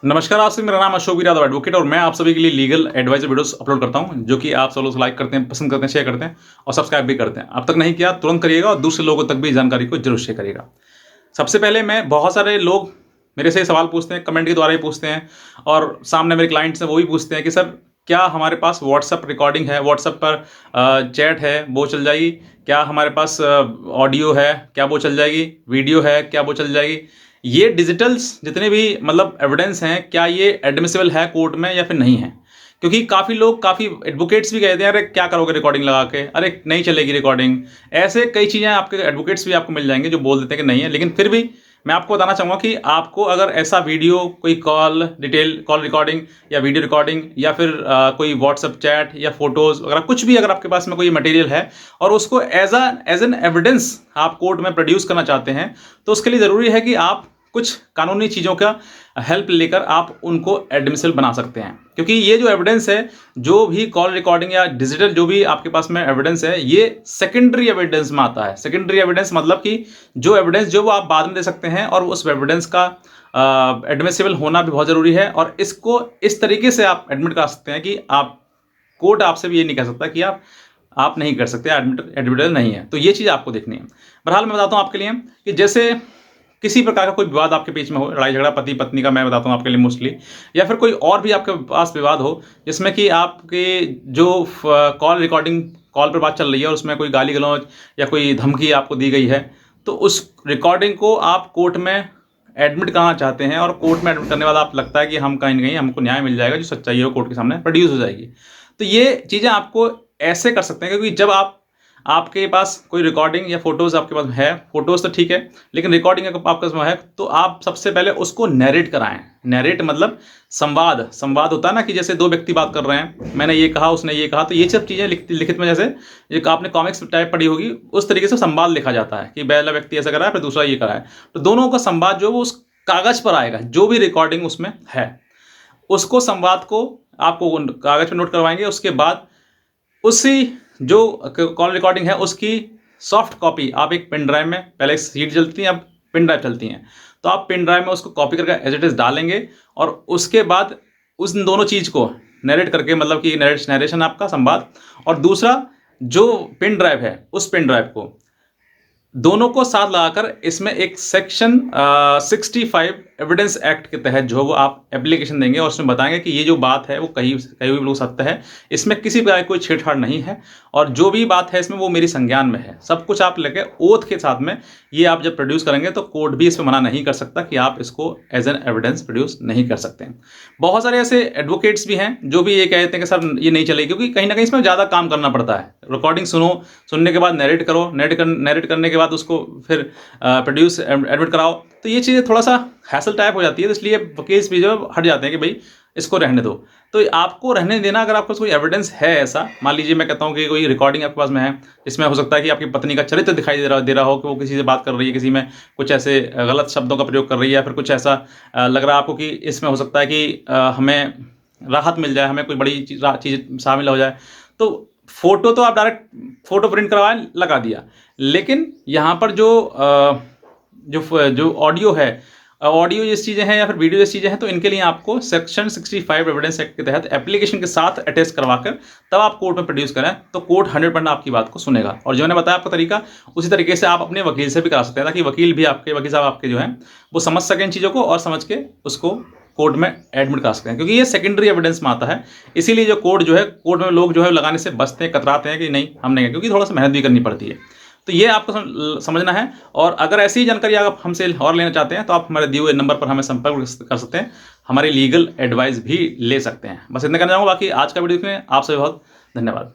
नमस्कार, आपसे मेरा नाम अशोक यादव एडवोकेट और मैं आप सभी के लिए लीगल एडवाइजर वीडियोस अपलोड करता हूं जो कि आप सब लोग लाइक करते हैं, पसंद करते हैं, शेयर करते हैं और सब्सक्राइब भी करते हैं। अब तक नहीं किया तुरंत करिएगा और दूसरे लोगों तक भी जानकारी को जरूर शेयर करिएगा। सबसे पहले मैं बहुत सारे लोग मेरे से सवाल पूछते हैं, कमेंट के द्वारा ही पूछते हैं और सामने मेरे क्लाइंट्स हैं वो भी पूछते हैं कि सर क्या हमारे पास व्हाट्सअप रिकॉर्डिंग है, व्हाट्सअप पर चैट है वो चल जाएगी, क्या हमारे पास ऑडियो है क्या वो चल जाएगी, वीडियो है क्या वो चल जाएगी, ये डिजिटल्स जितने भी मतलब एविडेंस हैं क्या ये एडमिसिबल है कोर्ट में या फिर नहीं है। क्योंकि काफ़ी लोग, काफ़ी एडवोकेट्स भी कहते हैं अरे क्या करोगे रिकॉर्डिंग लगा के, अरे नहीं चलेगी रिकॉर्डिंग। ऐसे कई चीज़ें आपके एडवोकेट्स भी आपको मिल जाएंगे जो बोल देते हैं कि नहीं है, लेकिन फिर भी मैं आपको बताना चाहूँगा कि आपको अगर ऐसा वीडियो, कोई कॉल डिटेल, कॉल रिकॉर्डिंग या वीडियो रिकॉर्डिंग या फिर कोई व्हाट्सअप चैट या फोटोज़ वगैरह कुछ भी अगर आपके पास में कोई मटेरियल है और उसको एज एन एविडेंस आप कोर्ट में प्रोड्यूस करना चाहते हैं, तो उसके लिए ज़रूरी है कि आप कुछ कानूनी चीज़ों का हेल्प लेकर आप उनको एडमिसिबल बना सकते हैं। क्योंकि ये जो एविडेंस है, जो भी कॉल रिकॉर्डिंग या डिजिटल जो भी आपके पास में एविडेंस है, ये सेकेंडरी एविडेंस में आता है। सेकेंडरी एविडेंस मतलब कि जो एविडेंस जो वो आप बाद में दे सकते हैं और उस एविडेंस का एडमिसिबल होना भी बहुत ज़रूरी है। और इसको इस तरीके से आप एडमिट कर सकते हैं कि आप कोर्ट आपसे भी ये नहीं कह सकता कि आप नहीं कर सकते, एडमिटेबल नहीं है। तो ये चीज़ आपको देखनी है। बहरहाल मैं बताता हूँ आपके लिए कि जैसे किसी प्रकार का कोई विवाद आपके बीच में हो, लड़ाई झगड़ा पति पत्नी का मैं बताता हूँ आपके लिए मोस्टली, या फिर कोई और भी आपके पास विवाद हो जिसमें कि आपके जो कॉल रिकॉर्डिंग, कॉल पर बात चल रही है और उसमें कोई गाली गलौज या कोई धमकी आपको दी गई है, तो उस रिकॉर्डिंग को आप कोर्ट में एडमिट कराना चाहते हैं और कोर्ट में एडमिट करने वाला आप लगता है कि हम कहीं ना कहीं हमको न्याय मिल जाएगा, जो सच्चाई है वो कोर्ट के सामने प्रोड्यूस हो जाएगी। तो ये चीज़ें आपको ऐसे कर सकते हैं क्योंकि जब आपके पास कोई रिकॉर्डिंग या फोटोज़ आपके पास है, फोटोज़ तो ठीक है लेकिन रिकॉर्डिंग आपके पास है, तो आप सबसे पहले उसको नैरेट कराएं। नैरेट मतलब संवाद होता है ना, कि जैसे दो व्यक्ति बात कर रहे हैं, मैंने ये कहा उसने ये कहा, तो ये सब चीज़ें लिखित में, जैसे एक आपने कॉमिक्स टाइप पढ़ी होगी, उस तरीके से संवाद लिखा जाता है कि पहला व्यक्ति ऐसा करा है फिर दूसरा ये करा है। तो दोनों का संवाद जो वो उस कागज़ पर आएगा, जो भी रिकॉर्डिंग उसमें है उसको, संवाद को आपको कागज़ पर नोट करवाएंगे। उसके बाद उसी जो कॉल रिकॉर्डिंग है उसकी सॉफ्ट कॉपी आप एक पेन ड्राइव में, पहले सीट चलती हैं अब पेन ड्राइव चलती हैं, तो आप पेन ड्राइव में उसको कॉपी करके एज इट इज़ डालेंगे और उसके बाद उस दोनों चीज़ को नरेट करके, मतलब कि नरेशन आपका संवाद, और दूसरा जो पेन ड्राइव है उस पेन ड्राइव को दोनों को साथ लगाकर इसमें एक सेक्शन 65 एविडेंस एक्ट के तहत जो वो आप एप्लीकेशन देंगे और उसमें बताएंगे कि ये जो बात है वो कहीं भी लोग सत्य है, इसमें किसी प्रकार की कोई छेड़छाड़ नहीं है और जो भी बात है इसमें वो मेरी संज्ञान में है। सब कुछ आप लेके ओथ के साथ में ये आप जब प्रोड्यूस करेंगे तो कोर्ट भी इसमें मना नहीं कर सकता कि आप इसको एज एन एविडेंस प्रोड्यूस नहीं कर सकते हैं। बहुत सारे ऐसे एडवोकेट्स भी हैं जो भी ये कहते हैं कि सर ये नहीं चलेगी, क्योंकि कहीं ना कहीं इसमें ज़्यादा काम करना पड़ता है। रिकॉर्डिंग सुनने के बाद नरेट करो, नरेट करने के बाद उसको फिर प्रोड्यूस एडमिट कराओ, तो ये चीज़ें थोड़ा सा हैसल टाइप हो जाती है। तो इसलिए वकील भी जो हट जाते हैं कि भाई इसको रहने दो। तो आपको रहने देना, अगर आपके पास कोई एविडेंस है ऐसा, मान लीजिए मैं कहता हूँ कि कोई रिकॉर्डिंग आपके पास में है जिसमें हो सकता है कि आपकी पत्नी का चरित्र दिखाई दे रहा हो कि वो किसी से बात कर रही है, किसी में कुछ ऐसे गलत शब्दों का प्रयोग कर रही है, या फिर कुछ ऐसा लग रहा है आपको कि इसमें हो सकता है कि हमें राहत मिल जाए, हमें कोई बड़ी चीज़ शामिल हो जाए, तो फोटो तो आप डायरेक्ट फोटो प्रिंट करवाए लगा दिया। लेकिन यहाँ पर जो ऑडियो है, ऑडियो जैसी चीज़ें हैं या फिर वीडियो जैसी चीज़ें हैं, तो इनके लिए आपको सेक्शन 65 एविडेंस एक्ट के तहत एप्लीकेशन के साथ अटैच करवाकर तब आप कोर्ट में प्रोड्यूस करें, तो कोर्ट 100% आपकी बात को सुनेगा। और जो मैंने बताया आपका तरीका, उसी तरीके से आप अपने वकील से भी करा सकते हैं, ताकि वकील साहब आपके जो हैं वो समझ सकें इन चीज़ों को और समझ के उसको कोर्ट में एडमिट करा सकते हैं। क्योंकि ये सेकेंडरी एविडेंस में आता है, इसीलिए जो कोर्ट में लोग जो है लगाने से बचते हैं, कतराते हैं कि नहीं हम नहीं, क्योंकि थोड़ा सा मेहनत भी करनी पड़ती है। तो ये आपको समझना है। और अगर ऐसी ही जानकारी आप हमसे और लेना चाहते हैं तो आप हमारे दिए हुए नंबर पर हमें संपर्क कर सकते हैं, हमारी लीगल एडवाइस भी ले सकते हैं। बस इतना कहना चाहूँगा। बाकी आज का वीडियो में आप सभी बहुत धन्यवाद।